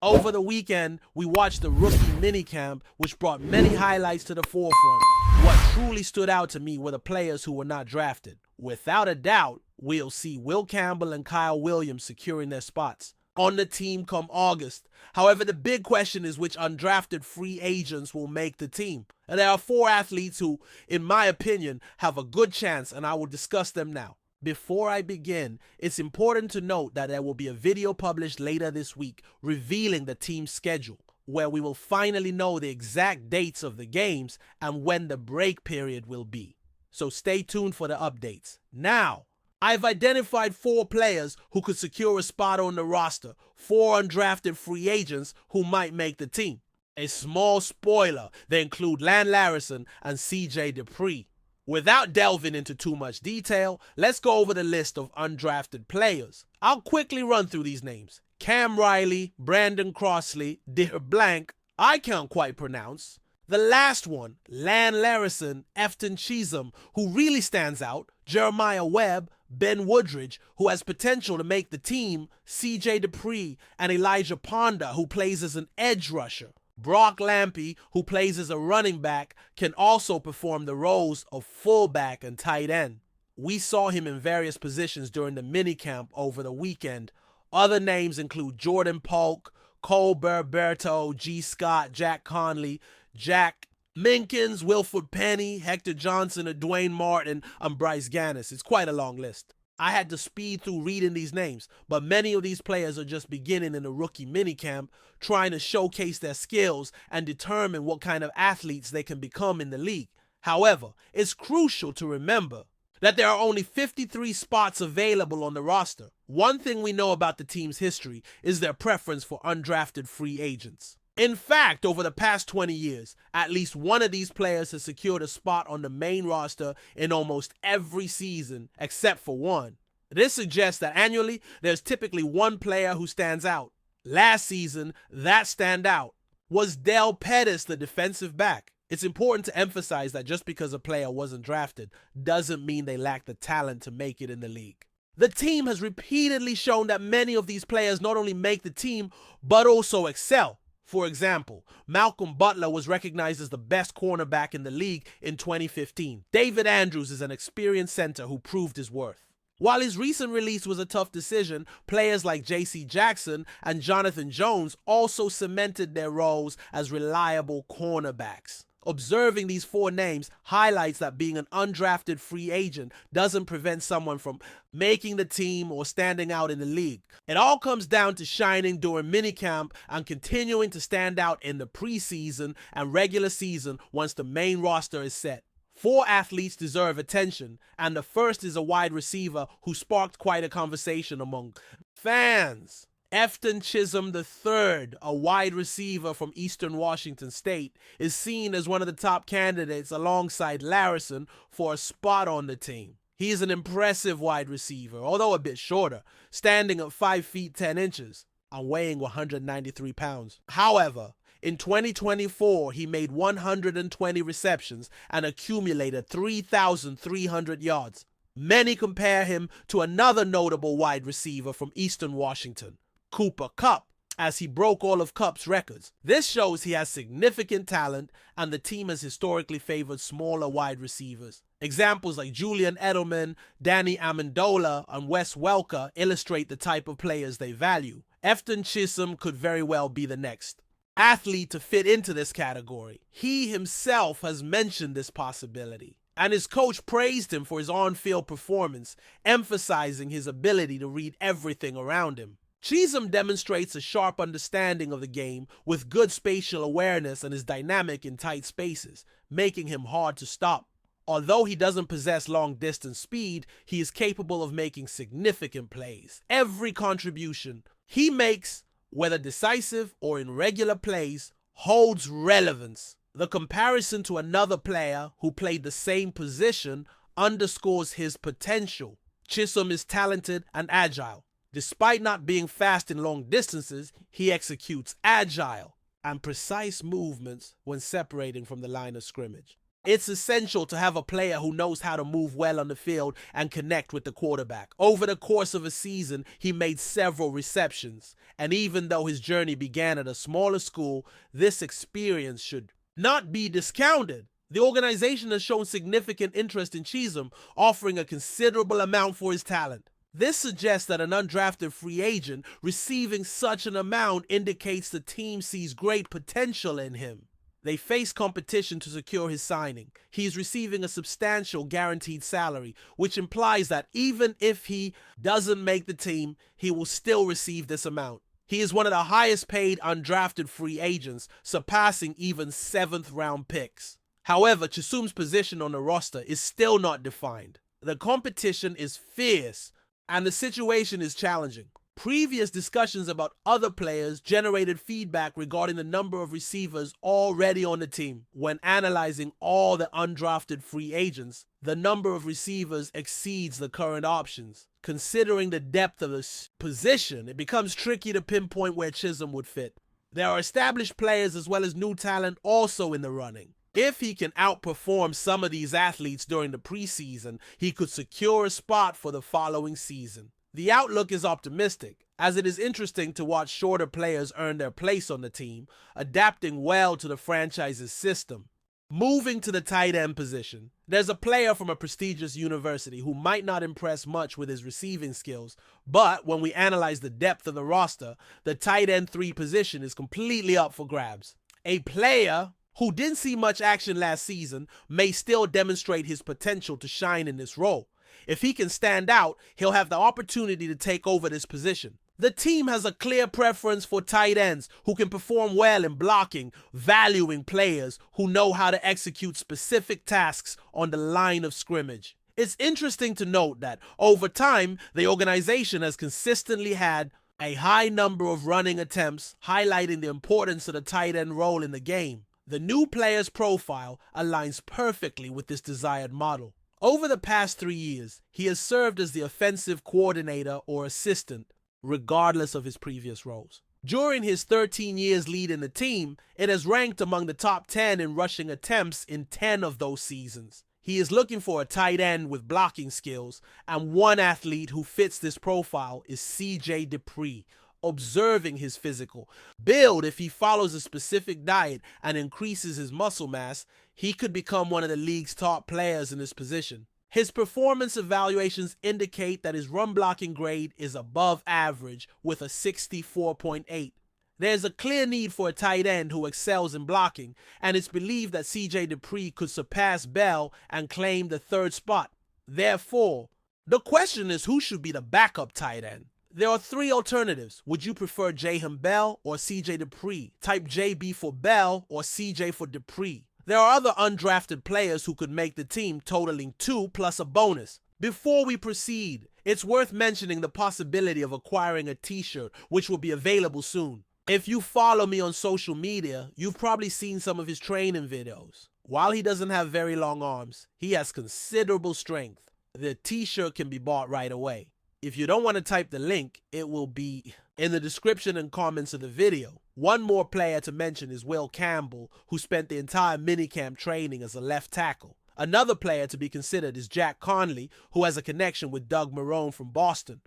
Over the weekend, we watched the rookie minicamp, which brought many highlights to the forefront. What truly stood out to me were the players who were not drafted. Without a doubt, we'll see Will Campbell and Kyle Williams securing their spots on the team come August. However, the big question is which undrafted free agents will make the team. And there are 4 athletes who, in my opinion, have a good chance, and I will discuss them now. Before I begin, it's important to note that there will be a video published later this week revealing the team's schedule, where we will finally know the exact dates of the games and when the break period will be. So stay tuned for the updates. Now, I've identified 4 players who could secure a spot on the roster, 4 undrafted free agents who might make the team. A small spoiler, they include Lan Larrison and CJ Dupree. Without delving into too much detail, let's go over the list of undrafted players. I'll quickly run through these names. Cam Riley, Brandon Crossley, Dear Blank, I can't quite pronounce. The last one, Lan Larrison, Efton Chisholm, who really stands out, Jeremiah Webb, Ben Woodridge, who has potential to make the team, CJ Dupree, and Elijah Ponda, who plays as an edge rusher. Brock Lampy, who plays as a running back, can also perform the roles of fullback and tight end. We saw him in various positions during the minicamp over the weekend. Other names include Jordan Polk, Cole Berberto, G. Scott, Jack Conley, Jack Minkins, Wilford Penny, Hector Johnson, Dwayne Martin, and Bryce Gannis. It's quite a long list. I had to speed through reading these names, but many of these players are just beginning in the rookie minicamp, trying to showcase their skills and determine what kind of athletes they can become in the league. However, it's crucial to remember that there are only 53 spots available on the roster. One thing we know about the team's history is their preference for undrafted free agents. In fact, over the past 20 years, at least one of these players has secured a spot on the main roster in almost every season except for one. This suggests that annually, there's typically one player who stands out. Last season, that standout was Del Pettis, the defensive back. It's important to emphasize that just because a player wasn't drafted doesn't mean they lack the talent to make it in the league. The team has repeatedly shown that many of these players not only make the team, but also excel. For example, Malcolm Butler was recognized as the best cornerback in the league in 2015. David Andrews is an experienced center who proved his worth. While his recent release was a tough decision, players like J.C. Jackson and Jonathan Jones also cemented their roles as reliable cornerbacks. Observing these 4 names highlights that being an undrafted free agent doesn't prevent someone from making the team or standing out in the league. It all comes down to shining during minicamp and continuing to stand out in the preseason and regular season once the main roster is set. 4 athletes deserve attention, and the first is a wide receiver who sparked quite a conversation among fans. Efton Chisholm III, a wide receiver from Eastern Washington State, is seen as one of the top candidates alongside Larrison for a spot on the team. He is an impressive wide receiver, although a bit shorter, standing at 5 feet 10 inches and weighing 193 pounds. However, in 2024, he made 120 receptions and accumulated 3,300 yards. Many compare him to another notable wide receiver from Eastern Washington, Cooper Kupp, as he broke all of Kupp's records. This shows he has significant talent, and the team has historically favored smaller wide receivers. Examples like Julian Edelman, Danny Amendola, and Wes Welker illustrate the type of players they value. Efton Chisholm could very well be the next athlete to fit into this category. He himself has mentioned this possibility, and his coach praised him for his on-field performance, emphasizing his ability to read everything around him. Chisholm demonstrates a sharp understanding of the game with good spatial awareness and is dynamic in tight spaces, making him hard to stop. Although he doesn't possess long-distance speed, he is capable of making significant plays. Every contribution he makes, whether decisive or in regular plays, holds relevance. The comparison to another player who played the same position underscores his potential. Chisholm is talented and agile. Despite not being fast in long distances, he executes agile and precise movements when separating from the line of scrimmage. It's essential to have a player who knows how to move well on the field and connect with the quarterback. Over the course of a season, he made several receptions, and even though his journey began at a smaller school, this experience should not be discounted. The organization has shown significant interest in Cheatham, offering a considerable amount for his talent. This suggests that an undrafted free agent receiving such an amount indicates the team sees great potential in him. They face competition to secure his signing. He is receiving a substantial guaranteed salary, which implies that even if he doesn't make the team, he will still receive this amount. He is one of the highest paid undrafted free agents, surpassing even 7th round picks. However, Chisum's position on the roster is still not defined. The competition is fierce, and the situation is challenging. Previous discussions about other players generated feedback regarding the number of receivers already on the team. When analyzing all the undrafted free agents, the number of receivers exceeds the current options. Considering the depth of the position, it becomes tricky to pinpoint where Chisholm would fit. There are established players as well as new talent also in the running. If he can outperform some of these athletes during the preseason, he could secure a spot for the following season. The outlook is optimistic, as it is interesting to watch shorter players earn their place on the team, adapting well to the franchise's system. Moving to the tight end position, there's a player from a prestigious university who might not impress much with his receiving skills, but when we analyze the depth of the roster, the tight end 3 position is completely up for grabs. A player who didn't see much action last season may still demonstrate his potential to shine in this role. If he can stand out, he'll have the opportunity to take over this position. The team has a clear preference for tight ends who can perform well in blocking, valuing players who know how to execute specific tasks on the line of scrimmage. It's interesting to note that over time, the organization has consistently had a high number of running attempts, highlighting the importance of the tight end role in the game. The new player's profile aligns perfectly with this desired model. Over the past 3 years, he has served as the offensive coordinator or assistant, regardless of his previous roles. During his 13 years leading the team, it has ranked among the top 10 in rushing attempts in 10 of those seasons. He is looking for a tight end with blocking skills, and one athlete who fits this profile is CJ Dupree. Observing his physical build, if he follows a specific diet and increases his muscle mass, he could become one of the league's top players in this position. His performance evaluations indicate that his run blocking grade is above average with a 64.8. There's a clear need for a tight end who excels in blocking, and it's believed that CJ Dupree could surpass Bell and claim the 3rd spot. Therefore, the question is who should be the backup tight end? There are 3 alternatives. Would you prefer Jahan Bell or CJ Dupree? Type JB for Bell or CJ for Dupree. There are other undrafted players who could make the team, totaling 2 plus a bonus. Before we proceed, it's worth mentioning the possibility of acquiring a t-shirt, which will be available soon. If you follow me on social media, you've probably seen some of his training videos. While he doesn't have very long arms, he has considerable strength. The t-shirt can be bought right away. If you don't want to type the link, it will be in the description and comments of the video. One more player to mention is Will Campbell, who spent the entire minicamp training as a left tackle. Another player to be considered is Jack Conley, who has a connection with Doug Marrone from Boston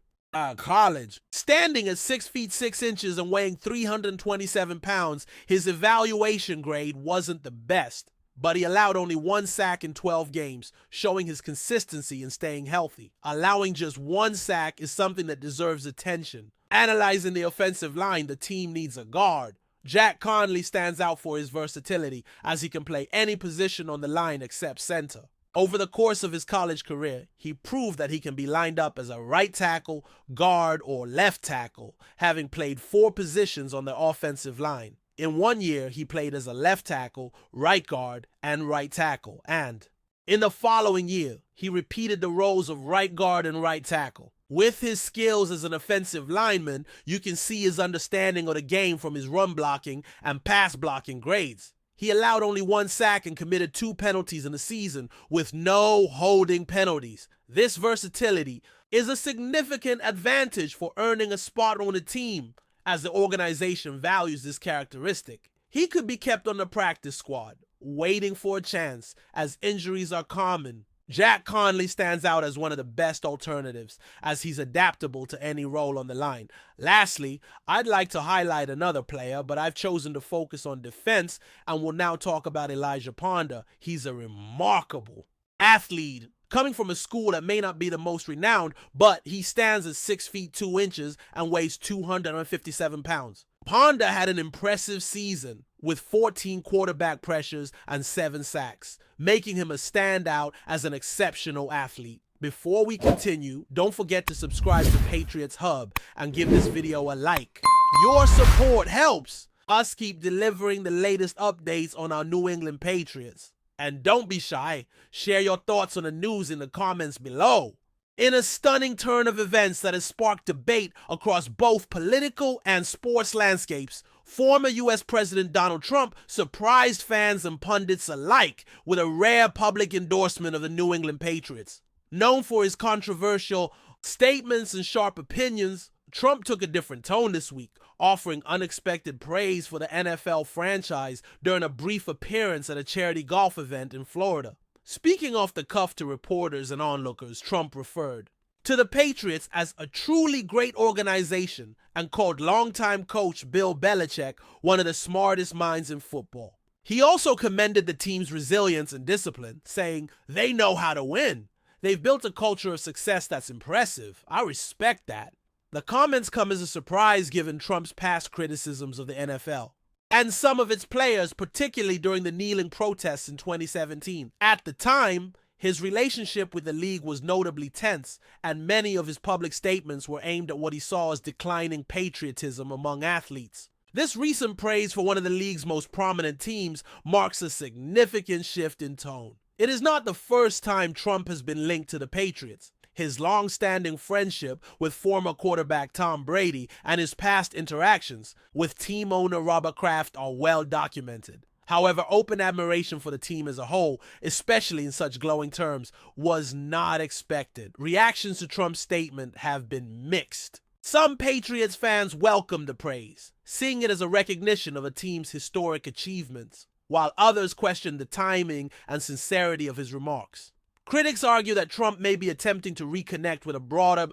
College. Standing at 6 feet 6 inches and weighing 327 pounds, his evaluation grade wasn't the best, but he allowed only 1 sack in 12 games, showing his consistency in staying healthy. Allowing just 1 sack is something that deserves attention. Analyzing the offensive line, the team needs a guard. Jack Conley stands out for his versatility, as he can play any position on the line except center. Over the course of his college career, he proved that he can be lined up as a right tackle, guard, or left tackle, having played 4 positions on the offensive line. In 1 year, he played as a left tackle, right guard, and right tackle, and in the following year, he repeated the roles of right guard and right tackle. With his skills as an offensive lineman, you can see his understanding of the game from his run blocking and pass blocking grades. He allowed only 1 sack and committed 2 penalties in the season, with no holding penalties. This versatility is a significant advantage for earning a spot on the team, as the organization values this characteristic. He could be kept on the practice squad, waiting for a chance as injuries are common. Jack Conley stands out as one of the best alternatives as he's adaptable to any role on the line. Lastly, I'd like to highlight another player, but I've chosen to focus on defense and will now talk about Elijah Ponder. He's a remarkable athlete, coming from a school that may not be the most renowned, but he stands at 6 feet 2 inches and weighs 257 pounds. Ponder had an impressive season with 14 quarterback pressures and 7 sacks, making him a standout as an exceptional athlete. Before we continue, don't forget to subscribe to Patriots Hub and give this video a like. Your support helps us keep delivering the latest updates on our New England Patriots. And don't be shy, share your thoughts on the news in the comments below. In a stunning turn of events that has sparked debate across both political and sports landscapes, former US President Donald Trump surprised fans and pundits alike with a rare public endorsement of the New England Patriots. Known for his controversial statements and sharp opinions, Trump took a different tone this week, offering unexpected praise for the NFL franchise during a brief appearance at a charity golf event in Florida. Speaking off the cuff to reporters and onlookers, Trump referred to the Patriots as a truly great organization and called longtime coach Bill Belichick one of the smartest minds in football. He also commended the team's resilience and discipline, saying, "They know how to win. They've built a culture of success that's impressive. I respect that." The comments come as a surprise given Trump's past criticisms of the NFL and some of its players, particularly during the kneeling protests in 2017. At the time, his relationship with the league was notably tense, and many of his public statements were aimed at what he saw as declining patriotism among athletes. This recent praise for one of the league's most prominent teams marks a significant shift in tone. It is not the first time Trump has been linked to the Patriots. His long-standing friendship with former quarterback Tom Brady and his past interactions with team owner Robert Kraft are well documented. However, open admiration for the team as a whole, especially in such glowing terms, was not expected. Reactions to Trump's statement have been mixed. Some Patriots fans welcomed the praise, seeing it as a recognition of a team's historic achievements, while others questioned the timing and sincerity of his remarks. Critics argue that Trump may be attempting to reconnect with a broader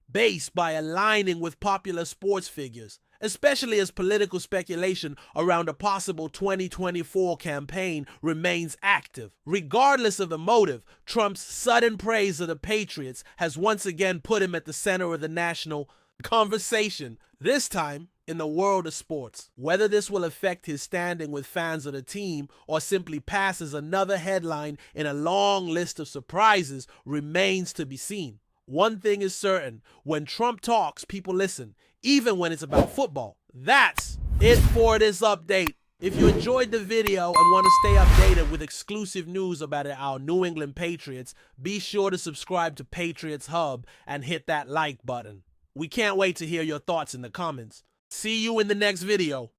base by aligning with popular sports figures, especially as political speculation around a possible 2024 campaign remains active. Regardless of the motive, Trump's sudden praise of the Patriots has once again put him at the center of the national conversation, this time in the world of sports. Whether this will affect his standing with fans of the team or simply pass as another headline in a long list of surprises remains to be seen. One thing is certain, when Trump talks, people listen, even when it's about football. That's it for this update. If you enjoyed the video and want to stay updated with exclusive news about our New England Patriots, be sure to subscribe to Patriots Hub and hit that like button. We can't wait to hear your thoughts in the comments. See you in the next video.